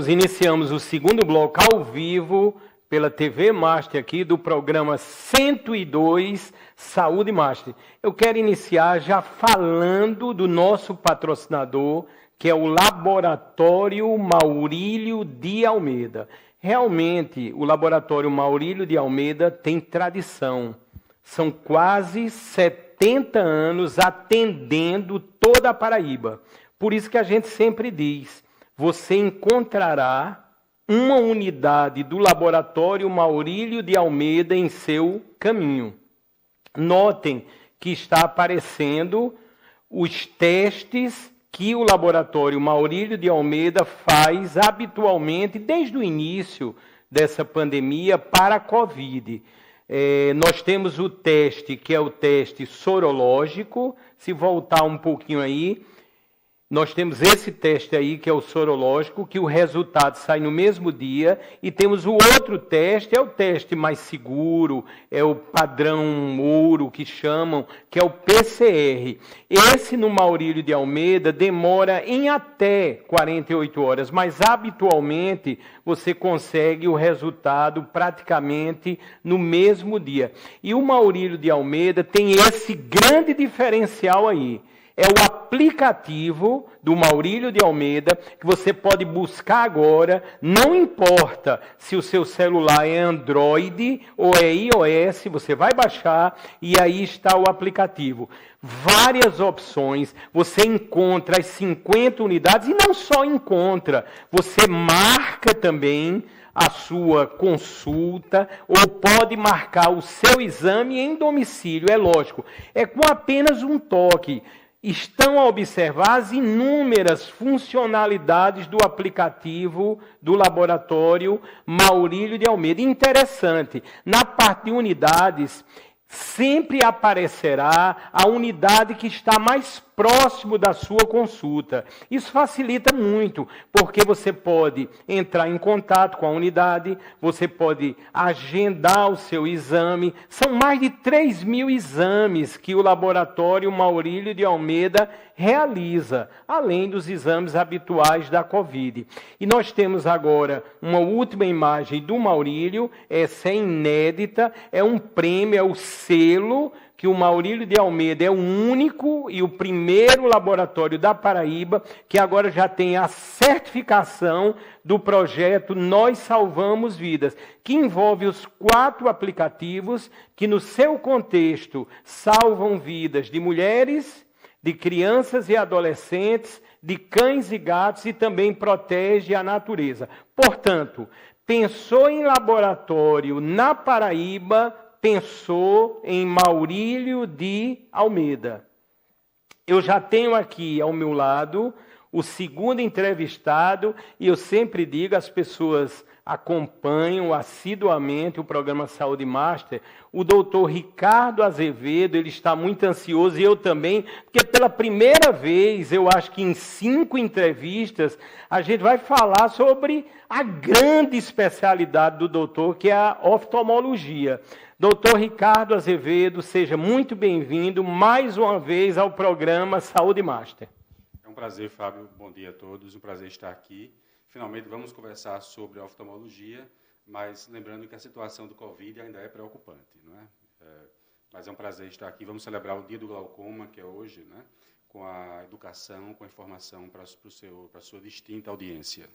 Iniciamos o segundo bloco ao vivo pela TV Master aqui do programa 102 Saúde Master. Eu quero iniciar já falando do nosso patrocinador, que é o Laboratório Maurílio de Almeida. Realmente, o Laboratório Maurílio de Almeida tem tradição. São quase 70 anos atendendo toda a Paraíba. Por isso que a gente sempre diz, você encontrará uma unidade do Laboratório Maurílio de Almeida em seu caminho. Notem que está aparecendo os testes que o Laboratório Maurílio de Almeida faz habitualmente desde o início dessa pandemia para a Covid. Nós temos o teste, que é o teste sorológico. Se voltar um pouquinho aí, nós temos esse teste aí, que é o sorológico, que o resultado sai no mesmo dia. E temos o outro teste, é o teste mais seguro, é o padrão ouro que chamam, que é o PCR. Esse no Maurílio de Almeida demora em até 48 horas, mas habitualmente você consegue o resultado praticamente no mesmo dia. E o Maurílio de Almeida tem esse grande diferencial aí. É o aplicativo do Maurílio de Almeida, que você pode buscar agora, não importa se o seu celular é Android ou é iOS, você vai baixar e aí está o aplicativo. Várias opções, você encontra as 50 unidades e não só encontra, você marca também a sua consulta ou pode marcar o seu exame em domicílio, é lógico, é com apenas um toque. Estão a observar as inúmeras funcionalidades do aplicativo do Laboratório Maurílio de Almeida. Interessante, na parte de unidades, sempre aparecerá a unidade que está mais próximo da sua consulta. Isso facilita muito, porque você pode entrar em contato com a unidade, você pode agendar o seu exame. São mais de 3.000 exames que o Laboratório Maurílio de Almeida realiza, além dos exames habituais da Covid. E nós temos agora uma última imagem do Maurílio, essa é inédita, é um prêmio, é o selo que o Maurílio de Almeida é o único e o primeiro laboratório da Paraíba que agora já tem a certificação do projeto Nós Salvamos Vidas, que envolve os 4 aplicativos que, no seu contexto, salvam vidas de mulheres, de crianças e adolescentes, de cães e gatos e também protege a natureza. Portanto, pensou em laboratório na Paraíba, pensou em Maurílio de Almeida. Eu já tenho aqui ao meu lado o segundo entrevistado e eu sempre digo, as pessoas acompanham assiduamente o programa Saúde Master, o doutor Ricardo Azevedo, ele está muito ansioso e eu também, porque pela primeira vez, eu acho que em 5 entrevistas, a gente vai falar sobre a grande especialidade do doutor, que é a oftalmologia. Doutor Ricardo Azevedo, seja muito bem-vindo mais uma vez ao programa Saúde Master. É um prazer, Fábio. Bom dia a todos. Um prazer estar aqui. Finalmente vamos conversar sobre a oftalmologia, mas lembrando que a situação do Covid ainda é preocupante, não é? Mas é um prazer estar aqui. Vamos celebrar o Dia do Glaucoma, que é hoje, né? Com a educação, com a informação para a sua distinta audiência.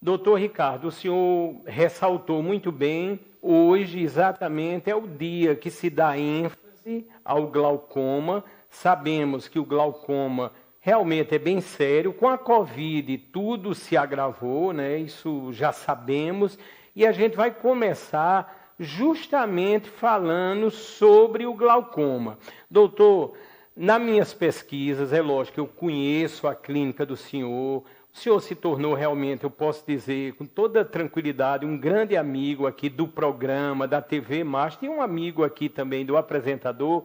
Doutor Ricardo, o senhor ressaltou muito bem, hoje exatamente é o dia que se dá ênfase ao glaucoma. Sabemos que o glaucoma realmente é bem sério. Com a Covid tudo se agravou, né? Isso já sabemos. E a gente vai começar justamente falando sobre o glaucoma. Doutor, nas minhas pesquisas, é lógico que eu conheço a clínica do senhor. O senhor se tornou realmente, eu posso dizer, com toda tranquilidade, um grande amigo aqui do programa, da TV Master, e um amigo aqui também do apresentador.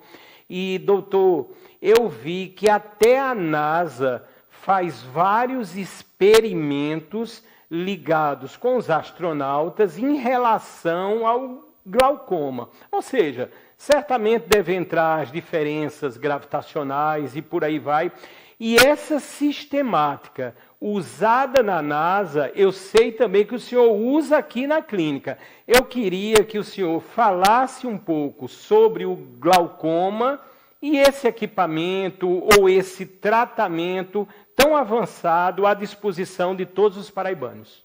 E, doutor, eu vi que até a NASA faz vários experimentos ligados com os astronautas em relação ao glaucoma. Ou seja, certamente deve entrar as diferenças gravitacionais e por aí vai. E essa sistemática usada na NASA, eu sei também que o senhor usa aqui na clínica. Eu queria que o senhor falasse um pouco sobre o glaucoma e esse equipamento ou esse tratamento tão avançado à disposição de todos os paraibanos.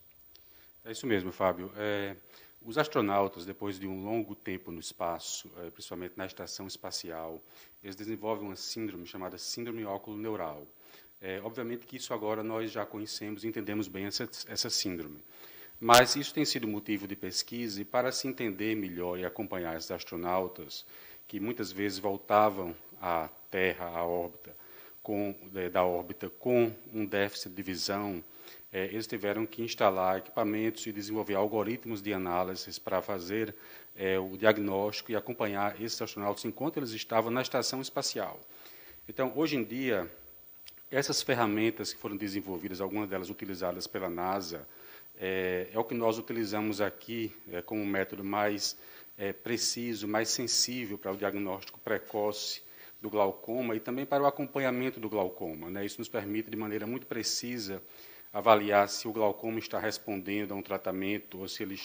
É isso mesmo, Fábio. Os astronautas, depois de um longo tempo no espaço, principalmente na estação espacial, eles desenvolvem uma síndrome chamada síndrome óculo-neural. Obviamente que isso agora nós já conhecemos e entendemos bem essa síndrome. Mas isso tem sido motivo de pesquisa e para se entender melhor e acompanhar esses astronautas, que muitas vezes voltavam à Terra, à órbita, da órbita com um déficit de visão, eles tiveram que instalar equipamentos e desenvolver algoritmos de análises para fazer o diagnóstico e acompanhar esses astronautas enquanto eles estavam na estação espacial. Então, hoje em dia, essas ferramentas que foram desenvolvidas, algumas delas utilizadas pela NASA, é o que nós utilizamos aqui como um método mais preciso, mais sensível para o diagnóstico precoce do glaucoma e também para o acompanhamento do glaucoma, né? Isso nos permite, de maneira muito precisa, avaliar se o glaucoma está respondendo a um tratamento ou se ele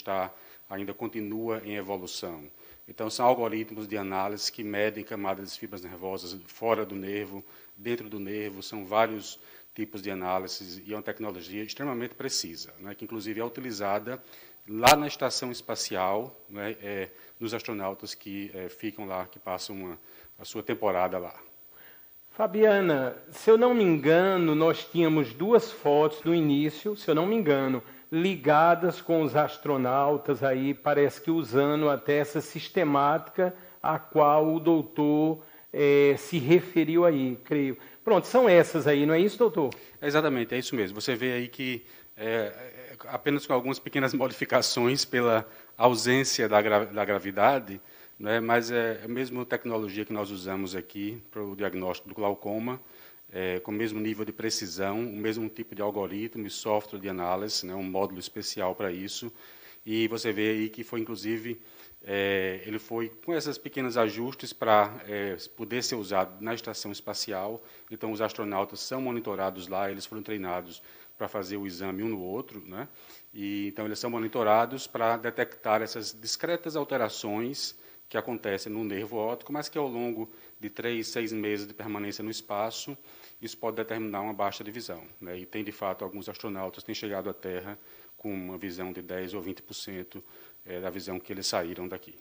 ainda continua em evolução. Então, são algoritmos de análise que medem camadas de fibras nervosas fora do nervo, dentro do nervo, são vários tipos de análises e é uma tecnologia extremamente precisa, né, que inclusive é utilizada lá na estação espacial, né, nos astronautas que ficam lá, que passam a sua temporada lá. Fabiana, se eu não me engano, nós tínhamos 2 fotos no início, se eu não me engano, ligadas com os astronautas aí, parece que usando até essa sistemática a qual o doutor se referiu aí, creio. Pronto, são essas aí, não é isso, doutor? Exatamente, é isso mesmo. Você vê aí que apenas com algumas pequenas modificações pela ausência da gravidade, né, mas é a mesma tecnologia que nós usamos aqui para o diagnóstico do glaucoma, com o mesmo nível de precisão, o mesmo tipo de algoritmo e software de análise, né, um módulo especial para isso. E você vê aí que foi, inclusive, ele foi com esses pequenos ajustes para poder ser usado na estação espacial. Então, os astronautas são monitorados lá, eles foram treinados para fazer o exame um no outro, né? E então eles são monitorados para detectar essas discretas alterações que acontecem no nervo óptico, mas que ao longo de 3, 6 meses de permanência no espaço, isso pode determinar uma baixa de visão, né? E tem, de fato, alguns astronautas têm chegado à Terra com uma visão de 10% ou 20% da visão que eles saíram daqui.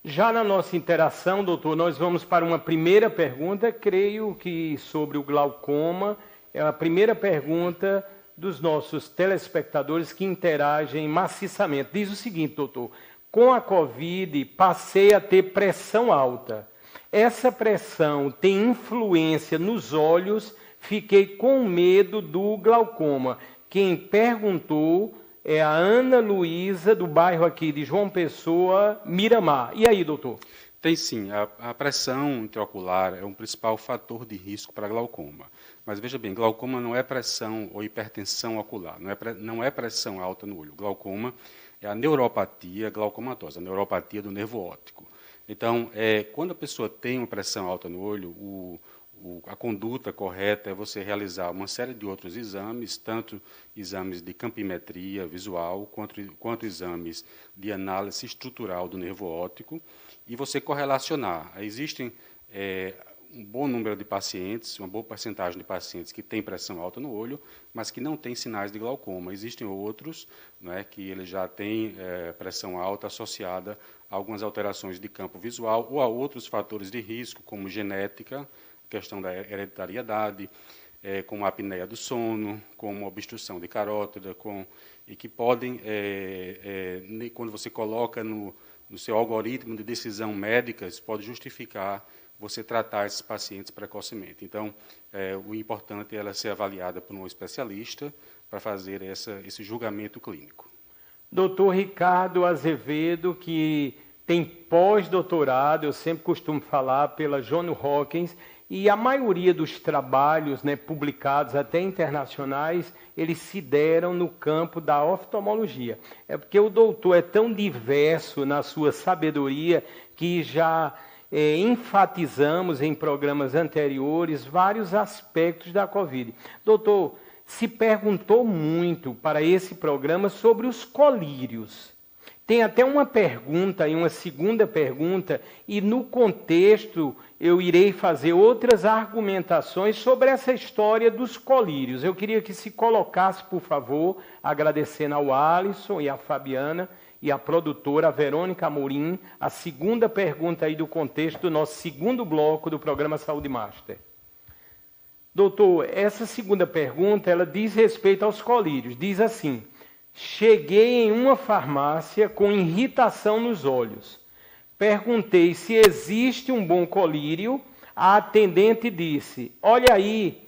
Já na nossa interação, doutor, nós vamos para uma primeira pergunta, creio que sobre o glaucoma, é a primeira pergunta dos nossos telespectadores que interagem maciçamente. Diz o seguinte, doutor: com a Covid, passei a ter pressão alta. Essa pressão tem influência nos olhos, fiquei com medo do glaucoma. Quem perguntou é a Ana Luísa, do bairro aqui de João Pessoa, Miramar. E aí, doutor? Tem sim. A pressão intraocular é um principal fator de risco para glaucoma. Mas veja bem, glaucoma não é pressão ou hipertensão ocular, não é pressão alta no olho. Glaucoma é a neuropatia glaucomatosa, a neuropatia do nervo óptico. Então, quando a pessoa tem uma pressão alta no olho, a conduta correta é você realizar uma série de outros exames, tanto exames de campimetria visual, quanto exames de análise estrutural do nervo óptico, e você correlacionar. Existem um bom número de pacientes, uma boa porcentagem de pacientes que têm pressão alta no olho, mas que não têm sinais de glaucoma. Existem outros, né, que eles já têm pressão alta associada a algumas alterações de campo visual ou a outros fatores de risco, como genética, questão da hereditariedade, como a apneia do sono, como obstrução de carótida, e que podem, quando você coloca no seu algoritmo de decisão médica, isso pode justificar você tratar esses pacientes precocemente. Então, o importante é ela ser avaliada por um especialista para fazer esse julgamento clínico. Doutor Ricardo Azevedo, que tem pós-doutorado, eu sempre costumo falar, pela Johns Hopkins, e a maioria dos trabalhos, né, publicados, até internacionais, eles se deram no campo da oftalmologia. É porque o doutor é tão diverso na sua sabedoria que já enfatizamos em programas anteriores vários aspectos da Covid. Doutor, se perguntou muito para esse programa sobre os colírios. Tem até uma pergunta e uma segunda pergunta, e no contexto eu irei fazer outras argumentações sobre essa história dos colírios. Eu queria que se colocasse, por favor, agradecendo ao Alisson e à Fabiana e à produtora, a Verônica Amorim, a segunda pergunta aí do contexto do nosso segundo bloco do programa Saúde Master. Doutor, essa segunda pergunta, ela diz respeito aos colírios. Diz assim: cheguei em uma farmácia com irritação nos olhos. Perguntei se existe um bom colírio. A atendente disse: olha aí.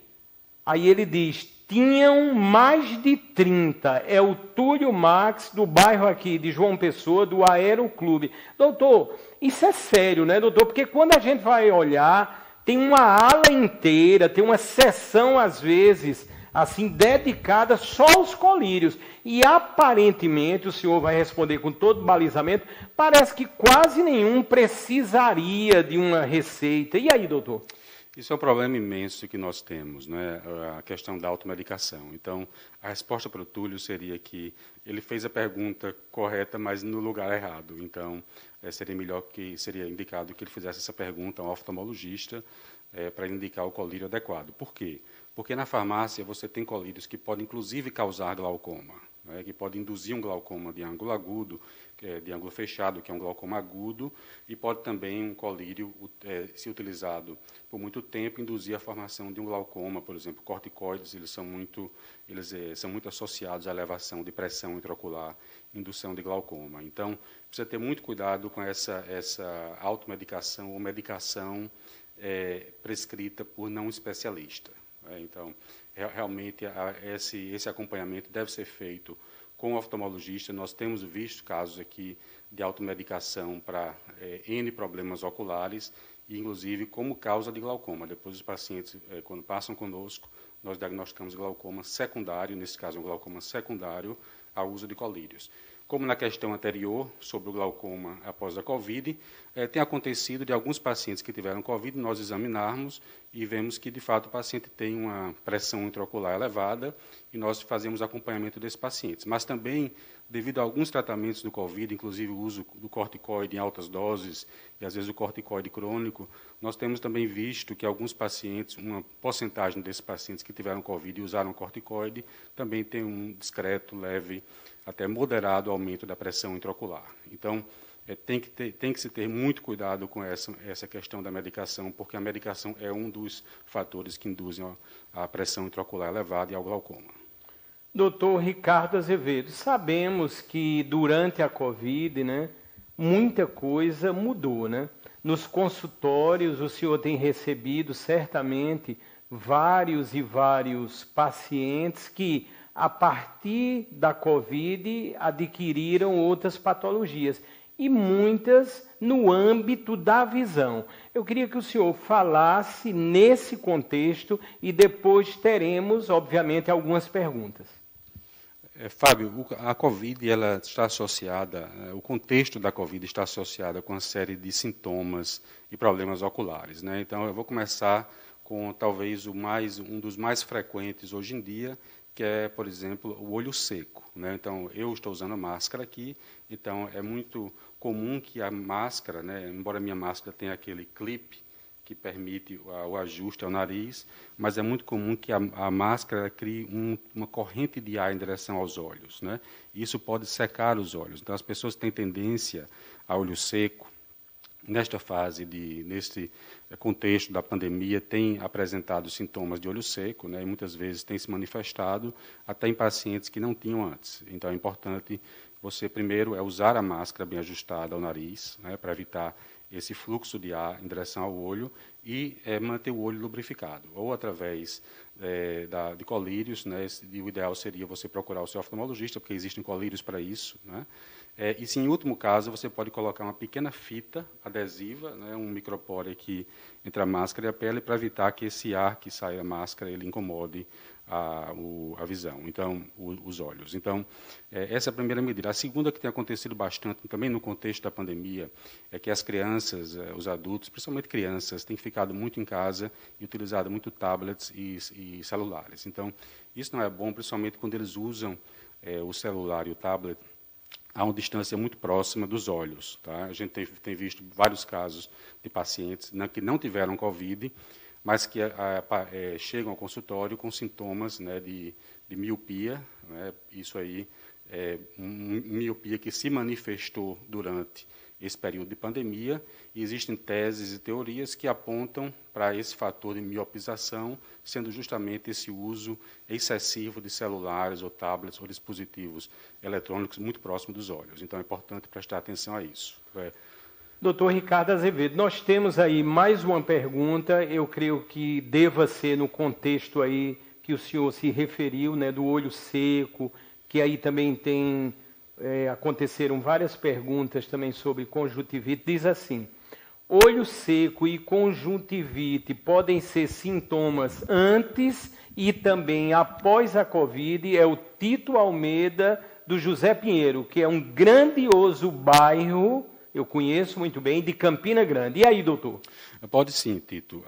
Aí ele diz: tinham mais de 30. É o Túlio Max, do bairro aqui de João Pessoa, do Aeroclube. Doutor, isso é sério, né, doutor? Porque quando a gente vai olhar, tem uma ala inteira, tem uma seção, às vezes, assim, dedicada só aos colírios. E, aparentemente, o senhor vai responder com todo balizamento, parece que quase nenhum precisaria de uma receita. E aí, doutor? Isso é um problema imenso que nós temos, né? A questão da automedicação. Então, a resposta para o Túlio seria que ele fez a pergunta correta, mas no lugar errado. Então, seria indicado que ele fizesse essa pergunta a um oftalmologista para indicar o colírio adequado. Por quê? Porque na farmácia você tem colírios que podem, inclusive, causar glaucoma, né? Que podem induzir um glaucoma de ângulo agudo, de ângulo fechado, que é um glaucoma agudo, e pode também um colírio, se utilizado por muito tempo, induzir a formação de um glaucoma. Por exemplo, corticoides, eles são muito associados à elevação de pressão intraocular, indução de glaucoma. Então, precisa ter muito cuidado com essa automedicação ou medicação prescrita por não especialista. Então, realmente, esse acompanhamento deve ser feito com o oftalmologista. Nós temos visto casos aqui de automedicação para N problemas oculares, e inclusive como causa de glaucoma. Depois os pacientes, quando passam conosco, nós diagnosticamos glaucoma secundário, nesse caso um glaucoma secundário ao uso de colírios. Como na questão anterior, sobre o glaucoma após a Covid, tem acontecido de alguns pacientes que tiveram Covid, nós examinarmos e vemos que, de fato, o paciente tem uma pressão intraocular elevada e nós fazemos acompanhamento desses pacientes. Mas também, devido a alguns tratamentos do Covid, inclusive o uso do corticoide em altas doses e, às vezes, o corticoide crônico, nós temos também visto que alguns pacientes, uma porcentagem desses pacientes que tiveram Covid e usaram corticoide, também tem um discreto, leve, até moderado aumento da pressão intraocular. Então, tem que se ter muito cuidado com essa questão da medicação, porque a medicação é um dos fatores que induzem a pressão intraocular elevada e ao glaucoma. Doutor Ricardo Azevedo, sabemos que durante a Covid, né, muita coisa mudou, né? Nos consultórios, o senhor tem recebido certamente vários e vários pacientes que, a partir da Covid, adquiriram outras patologias, e muitas no âmbito da visão. Eu queria que o senhor falasse nesse contexto e depois teremos, obviamente, algumas perguntas. Fábio, a Covid ela está associada, o contexto da Covid está associado com uma série de sintomas e problemas oculares, né? Então, eu vou começar com talvez um dos mais frequentes hoje em dia, que é, por exemplo, o olho seco, né? Então, eu estou usando a máscara aqui, então é muito comum que a máscara, né, embora a minha máscara tenha aquele clipe que permite o ajuste ao nariz, mas é muito comum que a máscara crie uma corrente de ar em direção aos olhos, né? Isso pode secar os olhos. Então, as pessoas têm tendência a olho seco. Nesta fase, nesse contexto da pandemia, tem apresentado sintomas de olho seco, né, e muitas vezes tem se manifestado até em pacientes que não tinham antes. Então, é importante você, primeiro, usar a máscara bem ajustada ao nariz, né, para evitar esse fluxo de ar em direção ao olho e manter o olho lubrificado, ou através de colírios, né, e o ideal seria você procurar o seu oftalmologista, porque existem colírios para isso, né, E se, em último caso, você pode colocar uma pequena fita adesiva, né, um micropore aqui entre a máscara e a pele, para evitar que esse ar que sai da máscara ele incomode a visão, então, os olhos. Então, essa é a primeira medida. A segunda, que tem acontecido bastante, também no contexto da pandemia, é que as crianças, os adultos, principalmente crianças, têm ficado muito em casa e utilizado muito tablets e celulares. Então, isso não é bom, principalmente quando eles usam o celular e o tablet a uma distância muito próxima dos olhos. Tá? A gente tem visto vários casos de pacientes que não tiveram Covid, mas que chegam ao consultório com sintomas, né, de miopia. Né? Isso aí é miopia que se manifestou durante esse período de pandemia, e existem teses e teorias que apontam para esse fator de miopização, sendo justamente esse uso excessivo de celulares ou tablets ou dispositivos eletrônicos muito próximo dos olhos. Então, é importante prestar atenção a isso. Doutor Ricardo Azevedo, nós temos aí mais uma pergunta, eu creio que deva ser no contexto aí que o senhor se referiu, né, do olho seco, que aí também tem... aconteceram várias perguntas também sobre conjuntivite. Diz assim: olho seco e conjuntivite podem ser sintomas antes e também após a Covid. É o Tito Almeida, do José Pinheiro, que é um grandioso bairro, eu conheço muito bem, de Campina Grande. E aí, doutor? Pode sim, Tito.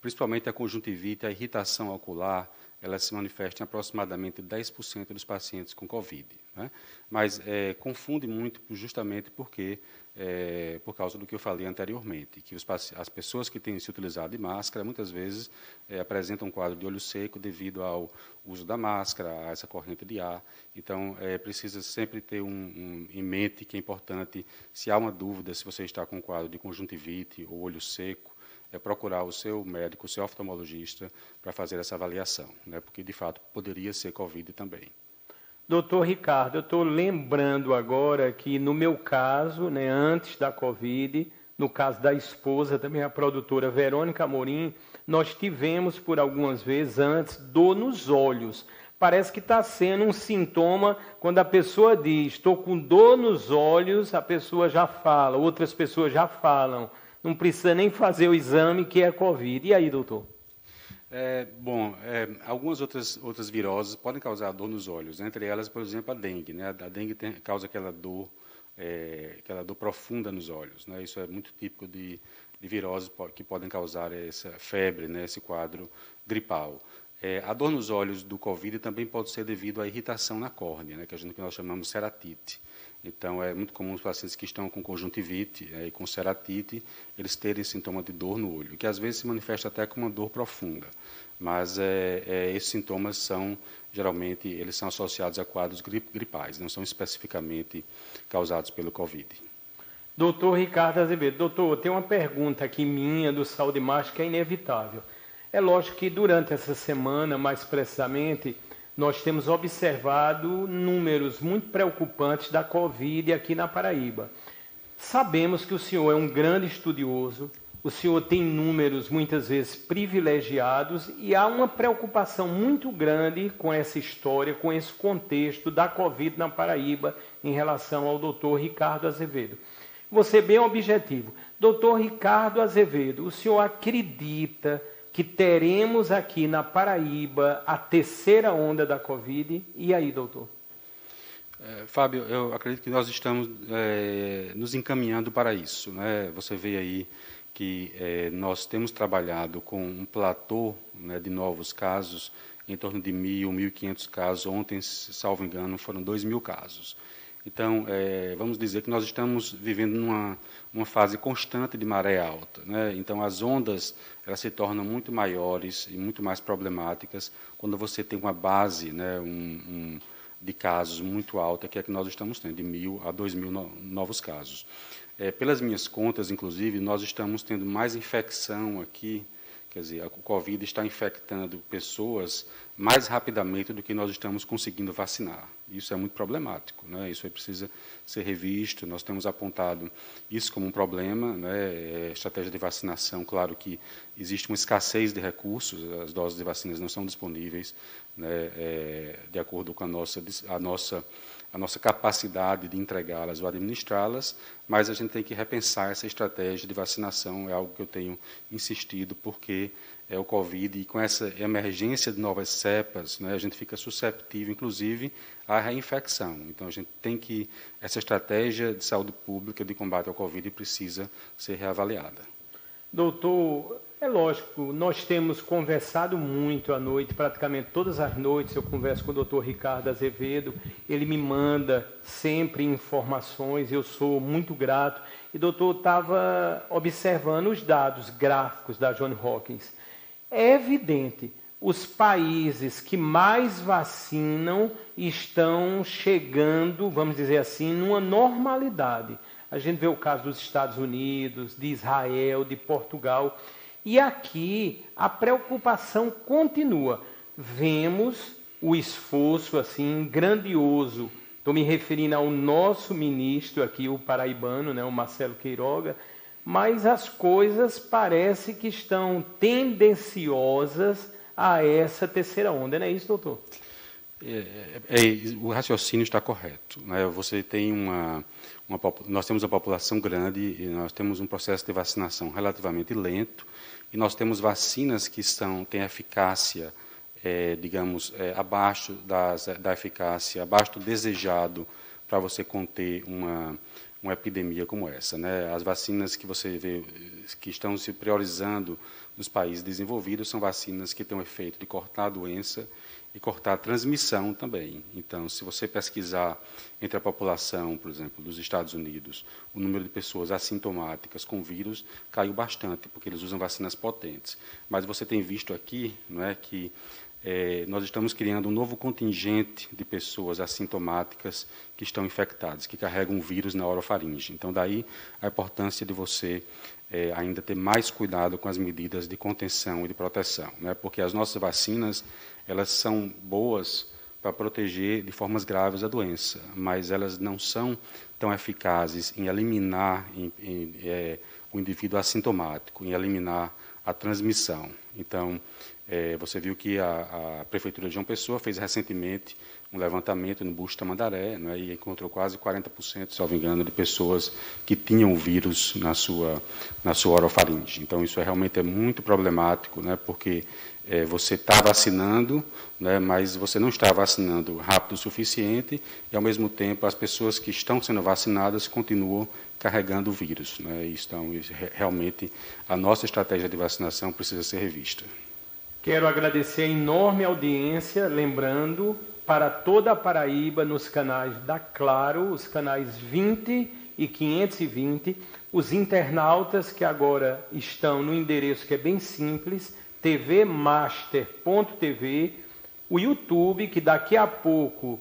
Principalmente a conjuntivite, a irritação ocular, ela se manifesta em aproximadamente 10% dos pacientes com Covid. Né? Mas confunde muito justamente porque, por causa do que eu falei anteriormente, que as pessoas que têm se utilizado de máscara, muitas vezes apresentam um quadro de olho seco devido ao uso da máscara, a essa corrente de ar. Então, precisa sempre ter em mente que é importante, se há uma dúvida, se você está com um quadro de conjuntivite ou olho seco, procurar o seu médico, o seu oftalmologista, para fazer essa avaliação, né? Porque, de fato, poderia ser Covid também. Doutor Ricardo, eu estou lembrando agora que, no meu caso, né, antes da Covid, no caso da esposa, também a produtora Verônica Amorim, nós tivemos, por algumas vezes antes, dor nos olhos. Parece que está sendo um sintoma, quando a pessoa diz, estou com dor nos olhos, a pessoa já fala, outras pessoas já falam. Não precisa nem fazer o exame, que é Covid. E aí, doutor? Algumas outras viroses podem causar dor nos olhos. Entre elas, por exemplo, a dengue. Né? A dengue causa aquela dor profunda nos olhos. Né? Isso é muito típico de viroses que podem causar essa febre, né? Esse quadro gripal. A dor nos olhos do Covid também pode ser devido à irritação na córnea, né? Que nós chamamos de ceratite. Então, é muito comum os pacientes que estão com conjuntivite e com ceratite, eles terem sintoma de dor no olho, que às vezes se manifesta até com uma dor profunda. Mas esses sintomas geralmente, eles são associados a quadros gripais, não são especificamente causados pelo Covid. Doutor Ricardo Azevedo, doutor, tem uma pergunta aqui minha do Saúde Mágica que é inevitável. É lógico que durante essa semana, mais precisamente, nós temos observado números muito preocupantes da Covid aqui na Paraíba. Sabemos que o senhor é um grande estudioso, o senhor tem números muitas vezes privilegiados e há uma preocupação muito grande com essa história, com esse contexto da Covid na Paraíba em relação ao doutor Ricardo Azevedo. Vou ser bem objetivo. Doutor Ricardo Azevedo, o senhor acredita que teremos aqui na Paraíba a terceira onda da Covid? E aí, doutor? Fábio, eu acredito que nós estamos nos encaminhando para isso. Né? Você vê aí que nós temos trabalhado com um platô, né, de novos casos, em torno de 1.000, 1.500 casos. Ontem, salvo engano, foram 2.000 casos. Então, vamos dizer que nós estamos vivendo numa fase constante de maré alta. Né? Então, as ondas elas se tornam muito maiores e muito mais problemáticas quando você tem uma base, né, de casos muito alta, que é que nós estamos tendo, de 1.000 a 2.000 novos casos. Pelas minhas contas, inclusive, nós estamos tendo mais infecção aqui. Quer dizer, o Covid está infectando pessoas mais rapidamente do que nós estamos conseguindo vacinar. Isso é muito problemático, né? Isso aí precisa ser revisto. Nós temos apontado isso como um problema, né? Estratégia de vacinação, claro que existe uma escassez de recursos, as doses de vacinas não são disponíveis, né? De acordo com a nossa a nossa capacidade de entregá-las ou administrá-las, mas a gente tem que repensar essa estratégia de vacinação, é algo que eu tenho insistido, porque o Covid, e com essa emergência de novas cepas, né, a gente fica susceptível, inclusive, à reinfecção. Então, a gente tem que, essa estratégia de saúde pública de combate ao Covid precisa ser reavaliada. Doutor, é lógico, nós temos conversado muito à noite, praticamente todas as noites eu converso com o doutor Ricardo Azevedo, ele me manda sempre informações, eu sou muito grato. E doutor, estava observando os dados gráficos da Johns Hopkins. É evidente, os países que mais vacinam estão chegando, vamos dizer assim, numa normalidade. A gente vê o caso dos Estados Unidos, de Israel, de Portugal. E aqui a preocupação continua. Vemos o esforço assim grandioso. Estou me referindo ao nosso ministro aqui, o paraibano, né, o Marcelo Queiroga, mas as coisas parecem que estão tendenciosas a essa terceira onda, não é isso, doutor? O raciocínio está correto, né? Você tem nós temos uma população grande e nós temos um processo de vacinação relativamente lento e nós temos vacinas que têm eficácia, digamos, abaixo da eficácia, abaixo do desejado para você conter uma epidemia como essa, né? As vacinas que você vê que estão se priorizando nos países desenvolvidos são vacinas que têm o efeito de cortar a doença e cortar a transmissão também. Então, se você pesquisar entre a população, por exemplo, dos Estados Unidos, o número de pessoas assintomáticas com vírus caiu bastante, porque eles usam vacinas potentes. Mas você tem visto aqui, não é, que nós estamos criando um novo contingente de pessoas assintomáticas que estão infectadas, que carregam o vírus na orofaringe. Então, daí a importância de você ainda ter mais cuidado com as medidas de contenção e de proteção, né? Porque as nossas vacinas, elas são boas para proteger de formas graves a doença, mas elas não são tão eficazes em eliminar o indivíduo assintomático, em eliminar a transmissão. Então, você viu que a Prefeitura de João Pessoa fez recentemente um levantamento no Busto Tamandaré, né, e encontrou quase 40%, se não me engano, de pessoas que tinham o vírus na sua orofaringe. Então, isso realmente é muito problemático, né, porque você está vacinando, né, mas você não está vacinando rápido o suficiente e, ao mesmo tempo, as pessoas que estão sendo vacinadas continuam carregando o vírus, né. Então, realmente, a nossa estratégia de vacinação precisa ser revista. Quero agradecer a enorme audiência, lembrando, para toda a Paraíba, nos canais da Claro, os canais 20 e 520, os internautas que agora estão no endereço que é bem simples, tvmaster.tv, o YouTube, que daqui a pouco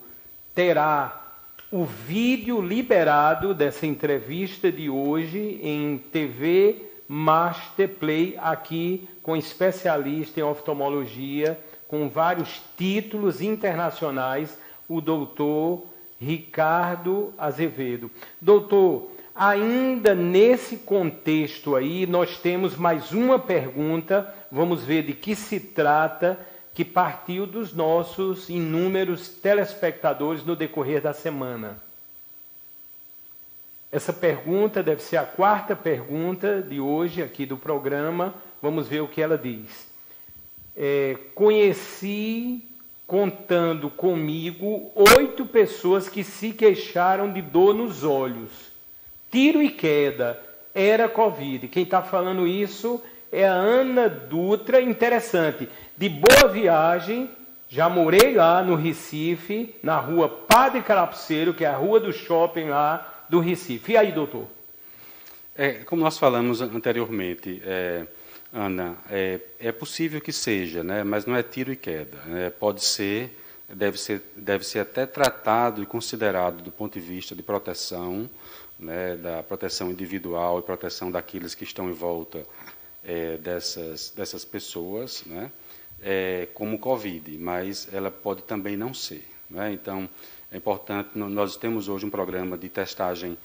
terá o vídeo liberado dessa entrevista de hoje em TV Master Play, aqui com especialista em oftalmologia, com vários títulos internacionais, o doutor Ricardo Azevedo. Doutor, ainda nesse contexto aí, nós temos mais uma pergunta, vamos ver de que se trata, que partiu dos nossos inúmeros telespectadores no decorrer da semana. Essa pergunta deve ser a quarta pergunta de hoje aqui do programa. Vamos ver o que ela diz. Conheci, contando comigo, 8 pessoas que se queixaram de dor nos olhos. Tiro e queda, era Covid. Quem está falando isso é a Ana Dutra, interessante. De Boa Viagem, já morei lá no Recife, na rua Padre Carapuceiro, que é a rua do shopping lá do Recife. E aí, doutor? Como nós falamos anteriormente, Ana, é possível que seja, né, mas não é tiro e queda. Pode ser, deve ser até tratado e considerado do ponto de vista de proteção, né, da proteção individual e proteção daqueles que estão em volta dessas pessoas, né, como Covid, mas ela pode também não ser, né? Então, é importante, nós temos hoje um programa de testagem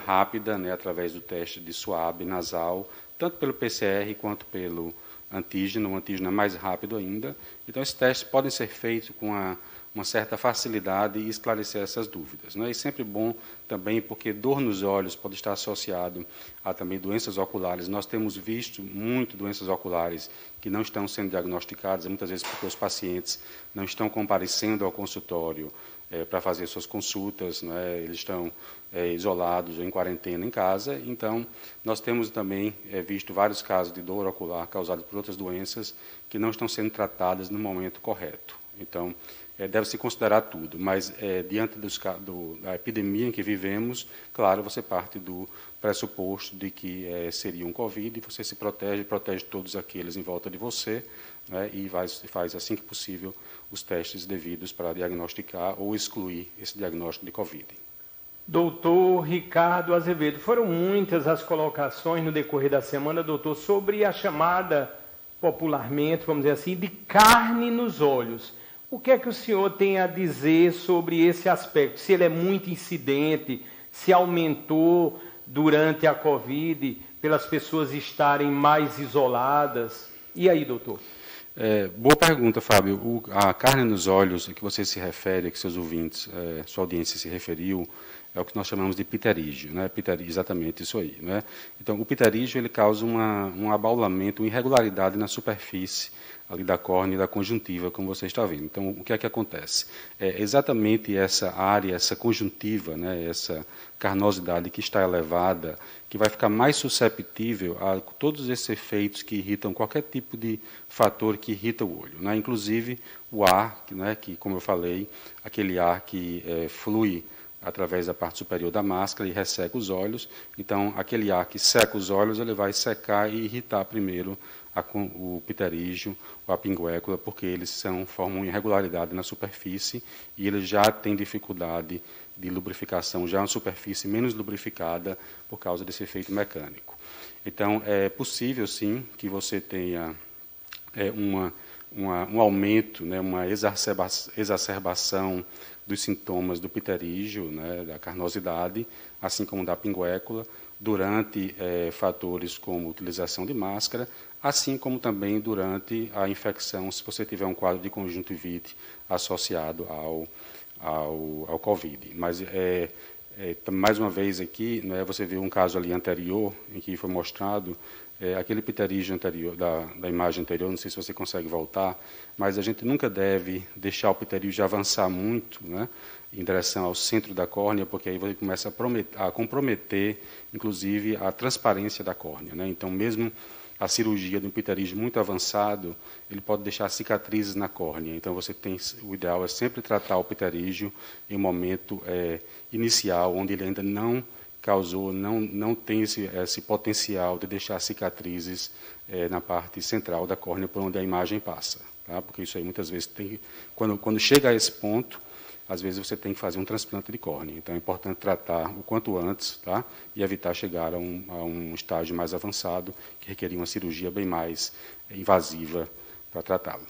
rápida, né, através do teste de swab nasal, tanto pelo PCR quanto pelo antígeno. O antígeno é mais rápido ainda. Então, esses testes podem ser feitos com uma certa facilidade e esclarecer essas dúvidas, né? E sempre bom também, porque dor nos olhos pode estar associado a também doenças oculares. Nós temos visto muito doenças oculares que não estão sendo diagnosticadas, muitas vezes porque os pacientes não estão comparecendo ao consultório para fazer suas consultas, né? Eles estão isolados ou em quarentena em casa. Então, nós temos também visto vários casos de dor ocular causados por outras doenças que não estão sendo tratadas no momento correto. Então, deve-se considerar tudo, mas diante da epidemia em que vivemos, claro, você parte do pressuposto de que seria um Covid, e você se protege todos aqueles em volta de você, né, e faz assim que possível os testes devidos para diagnosticar ou excluir esse diagnóstico de Covid. Doutor Ricardo Azevedo, foram muitas as colocações no decorrer da semana, doutor, sobre a chamada, popularmente, vamos dizer assim, de carne nos olhos. O que é que o senhor tem a dizer sobre esse aspecto? Se ele é muito incidente, se aumentou durante a Covid, pelas pessoas estarem mais isoladas? E aí, doutor? Boa pergunta, Fábio. A carne nos olhos, a que você se refere, a que seus ouvintes, sua audiência se referiu, é o que nós chamamos de pterígio, né? Exatamente isso aí, né? Então, o pterígio ele causa um abaulamento, uma irregularidade na superfície ali da córnea e da conjuntiva, como você está vendo. Então, o que é que acontece? É exatamente essa área, essa conjuntiva, né, essa carnosidade que está elevada, que vai ficar mais susceptível a todos esses efeitos que irritam qualquer tipo de fator que irrita o olho, né? Inclusive o ar, né, que, como eu falei, aquele ar que flui através da parte superior da máscara e resseca os olhos. Então, aquele ar que seca os olhos, ele vai secar e irritar primeiro o pterígio ou a pinguécula, porque eles formam irregularidade na superfície e eles já têm dificuldade de lubrificação, já é uma superfície menos lubrificada por causa desse efeito mecânico. Então, é possível, sim, que você tenha um aumento, né, uma exacerbação dos sintomas do pterígio, né, da carnosidade, assim como da pinguécula, durante fatores como utilização de máscara, assim como também durante a infecção, se você tiver um quadro de conjuntivite associado ao Covid. Mas, mais uma vez aqui, né, você viu um caso ali anterior, em que foi mostrado aquele pterígio anterior, da imagem anterior, não sei se você consegue voltar, mas a gente nunca deve deixar o pterígio avançar muito, né, em direção ao centro da córnea, porque aí você começa a comprometer, inclusive, a transparência da córnea, né? Então, mesmo a cirurgia de um pterígio muito avançado, ele pode deixar cicatrizes na córnea. Então, o ideal é sempre tratar o pterígio em um momento inicial, onde ele ainda não causou, não tem esse potencial de deixar cicatrizes na parte central da córnea, por onde a imagem passa, tá? Porque isso aí muitas vezes quando chega a esse ponto, às vezes você tem que fazer um transplante de córnea. Então é importante tratar o quanto antes, tá? E evitar chegar a um estágio mais avançado, que requeria uma cirurgia bem mais invasiva para tratá-lo.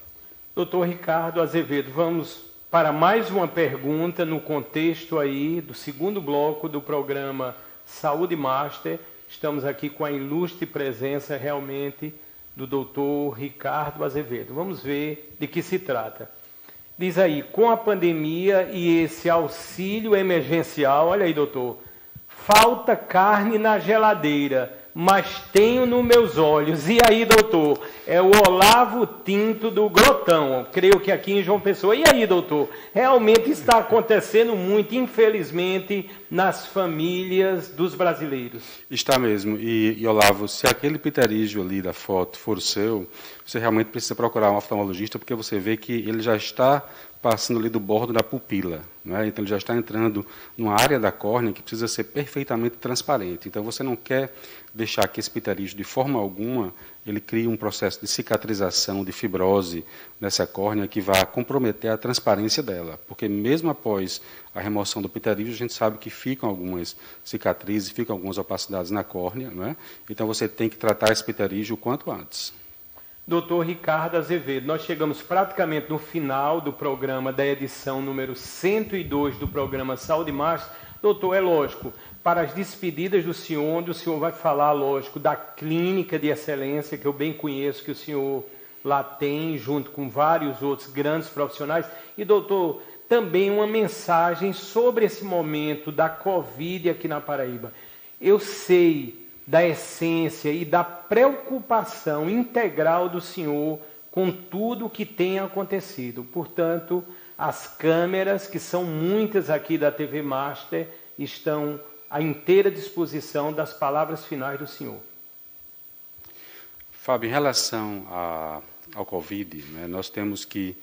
Doutor Ricardo Azevedo, vamos para mais uma pergunta no contexto aí do segundo bloco do programa Saúde Master. Estamos aqui com a ilustre presença realmente do doutor Ricardo Azevedo. Vamos ver de que se trata. Diz aí, com a pandemia e esse auxílio emergencial, olha aí, doutor, falta carne na geladeira, mas tenho nos meus olhos. E aí, doutor, é o Olavo Tinto do Grotão, creio que aqui em João Pessoa. E aí, doutor, realmente está acontecendo muito, infelizmente, nas famílias dos brasileiros. Está mesmo. E Olavo, se aquele pterígio ali da foto for o seu, você realmente precisa procurar um oftalmologista, porque você vê que ele já está passando ali do bordo da pupila, né? Então ele já está entrando numa área da córnea que precisa ser perfeitamente transparente. Então você não quer deixar que esse pterígio, de forma alguma, ele crie um processo de cicatrização, de fibrose nessa córnea que vai comprometer a transparência dela, porque mesmo após a remoção do pterígio, a gente sabe que ficam algumas cicatrizes, ficam algumas opacidades na córnea, né? Então você tem que tratar esse pterígio o quanto antes. Doutor Ricardo Azevedo, nós chegamos praticamente no final do programa, da edição número 102 do programa Saúde Master. Doutor, é lógico, para as despedidas do senhor, onde o senhor vai falar, lógico, da clínica de excelência, que eu bem conheço, que o senhor lá tem, junto com vários outros grandes profissionais. E, doutor, também uma mensagem sobre esse momento da Covid aqui na Paraíba. Eu sei da essência e da preocupação integral do senhor com tudo o que tem acontecido. Portanto, as câmeras, que são muitas aqui da TV Master, estão à inteira disposição das palavras finais do senhor. Fábio, em relação ao Covid, né, nós temos que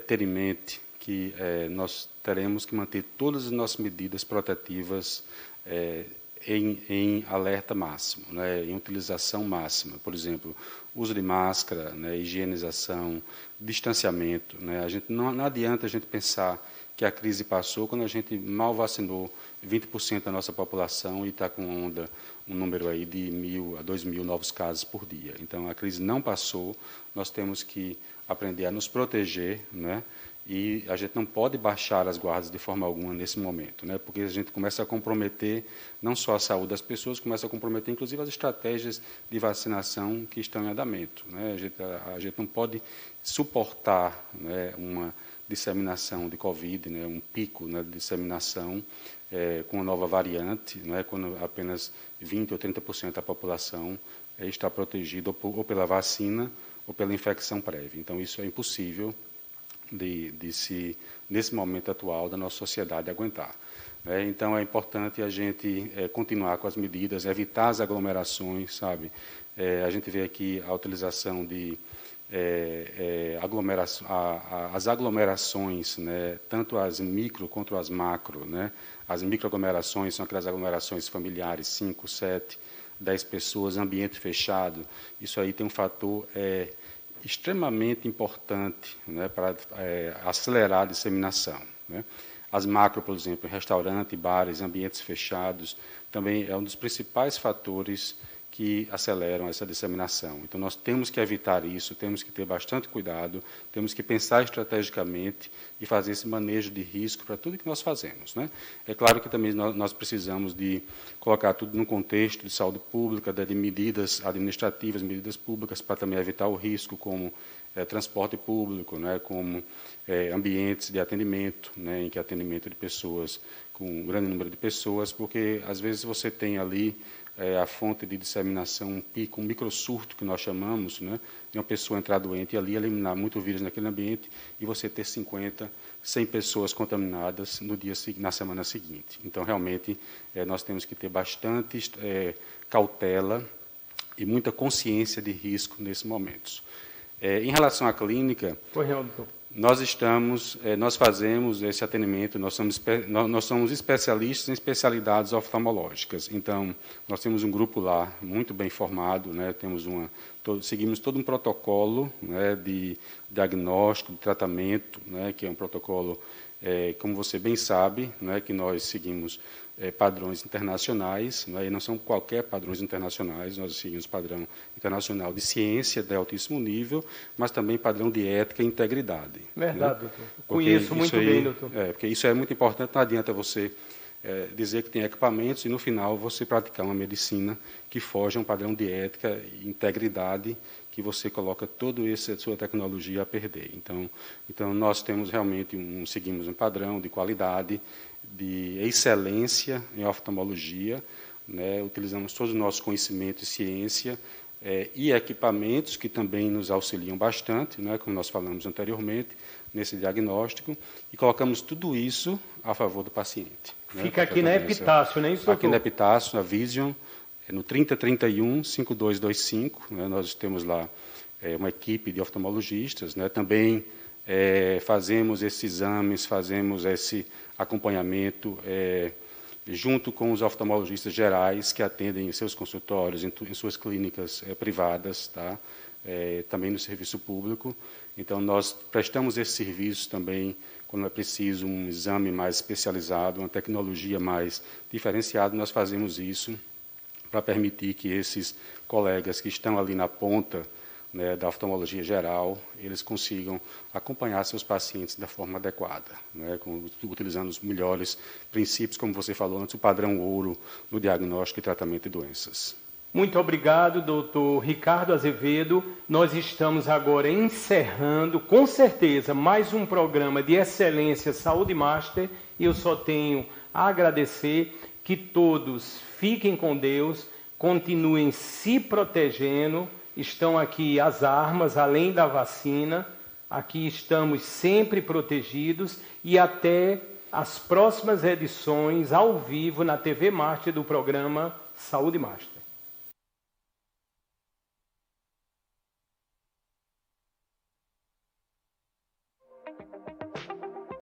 ter em mente que nós teremos que manter todas as nossas medidas protetivas em alerta máximo, né, em utilização máxima. Por exemplo, uso de máscara, né, higienização, distanciamento. Né, não adianta a gente pensar que a crise passou quando a gente mal vacinou 20% da nossa população e está com um número aí de 1.000 a 2.000 novos casos por dia. Então, a crise não passou, nós temos que aprender a nos proteger, né? E a gente não pode baixar as guardas de forma alguma nesse momento, né? Porque a gente começa a comprometer não só a saúde das pessoas, começa a comprometer inclusive as estratégias de vacinação que estão em andamento, né? A gente não pode suportar, né, uma disseminação de Covid, né, um pico, né, de disseminação com a nova variante, né, quando apenas 20% ou 30% da população está protegida ou pela vacina ou pela infecção prévia. Então, isso é impossível nesse momento atual da nossa sociedade, aguentar. Então, é importante a gente continuar com as medidas, evitar as aglomerações, sabe? A gente vê aqui a utilização de as aglomerações, né, tanto as micro quanto as macro, né? As microaglomerações são aquelas aglomerações familiares, 5, 7, 10 pessoas, ambiente fechado. Isso aí tem um fator extremamente importante, né, para acelerar a disseminação, né? As macro, por exemplo, restaurante, bares, ambientes fechados, também é um dos principais fatores que aceleram essa disseminação. Então, nós temos que evitar isso, temos que ter bastante cuidado, temos que pensar estrategicamente e fazer esse manejo de risco para tudo que nós fazemos, né? É claro que também nós precisamos de colocar tudo no contexto de saúde pública, de medidas administrativas, medidas públicas, para também evitar o risco, como transporte público, né, como ambientes de atendimento, né, em que atendimento de pessoas, com um grande número de pessoas, porque, às vezes, você tem ali a fonte de disseminação, um pico, um microsurto, que nós chamamos, né, de uma pessoa entrar doente e ali eliminar muito vírus naquele ambiente e você ter 50, 100 pessoas contaminadas na semana seguinte. Então, realmente, nós temos que ter bastante cautela e muita consciência de risco nesses momentos. Em relação à clínica, nós fazemos esse atendimento, nós somos especialistas em especialidades oftalmológicas. Então, nós temos um grupo lá muito bem formado, né, seguimos todo um protocolo, né, de diagnóstico, de tratamento, né, que é um protocolo, como você bem sabe, né, que nós seguimos padrões internacionais, né, e não são qualquer padrões internacionais, nós seguimos padrão internacional de ciência de altíssimo nível, mas também padrão de ética e integridade. Verdade, né? doutor. Conheço muito bem, doutor. Porque isso é muito importante, não adianta você dizer que tem equipamentos e, no final, você praticar uma medicina que foge a um padrão de ética e integridade, que você coloca toda essa sua tecnologia a perder. Então nós temos realmente seguimos um padrão de qualidade, de excelência em oftalmologia, né? Utilizamos todos os nossos conhecimentos e ciência e equipamentos que também nos auxiliam bastante, né? Como nós falamos anteriormente, nesse diagnóstico, e colocamos tudo isso a favor do paciente. Fica aqui na Epitácio, não é isso, doutor? Aqui na Epitácio, na Vision, no 3031-5225, né? Nós temos lá uma equipe de oftalmologistas, né? Também fazemos esses exames, fazemos esse acompanhamento junto com os oftalmologistas gerais que atendem em seus consultórios, em suas clínicas privadas, tá? Também no serviço público. Então, nós prestamos esse serviço também quando é preciso um exame mais especializado, uma tecnologia mais diferenciada, nós fazemos isso para permitir que esses colegas que estão ali na ponta, né, da oftalmologia geral, eles consigam acompanhar seus pacientes da forma adequada, né, utilizando os melhores princípios, como você falou antes, o padrão ouro no diagnóstico e tratamento de doenças. Muito obrigado, doutor Ricardo Azevedo. Nós estamos agora encerrando, com certeza, mais um programa de excelência Saúde Master. E eu só tenho a agradecer que todos fiquem com Deus, continuem se protegendo. Estão aqui as armas, além da vacina. Aqui estamos sempre protegidos e até as próximas edições ao vivo na TV Master do programa Saúde Master.